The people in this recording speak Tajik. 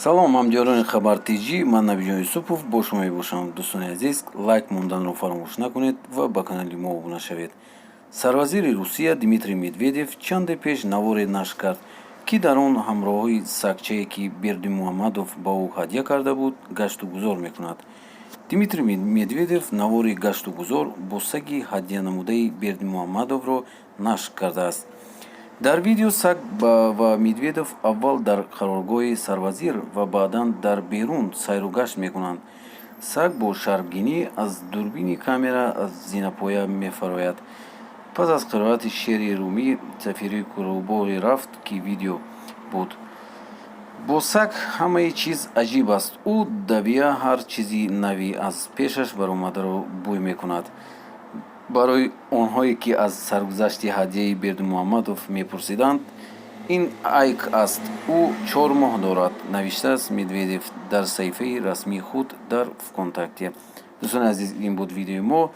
салом ҳамҷиёрони хабар-тиҷӣ, ман Набиҷон Юсупов бо шумо мебошам. Дӯстони азиз, лайк монданро фаромӯш накунед ва ба канали мо обуна шавед. Сарвазири Русия Дмитрий Медведев чанде пеш наворе нашр кард, ки дар он ҳамроҳи сагчае, ки Бердимуҳаммадов ба ӯ ҳадя карда буд, гашту гузор мекунад. Дмитрий Медведев навори гашту гузор бо саги ҳадянамудаи Бердимуҳаммадовро нашр кардааст. дар видео саг ва Медведев аввал дар қароргоҳи сарвазир ва баъдан дар берун сайру гашт мекунанд. Саг бо шарбгинӣ аз дурбини камера аз зинапоя мефарояд. пас аз қироати шеъри румӣ сафири кӯҳбори рафт, ки видео буд. бо саг ҳамаи чиз аҷиб аст. ӯ давия ҳар чизи нави аз пешаш баромадаро бӯй мекунад. барои онҳое ки аз саргузашти ҳадияи Бердимуҳаммадов мепурсиданд, ин айк аст. ӯ 4 моҳ дорад, навиштааст Медведев дар саҳифаи расмии худ дар ВКонтакте. дӯстони азиз, ин буд видеои мо.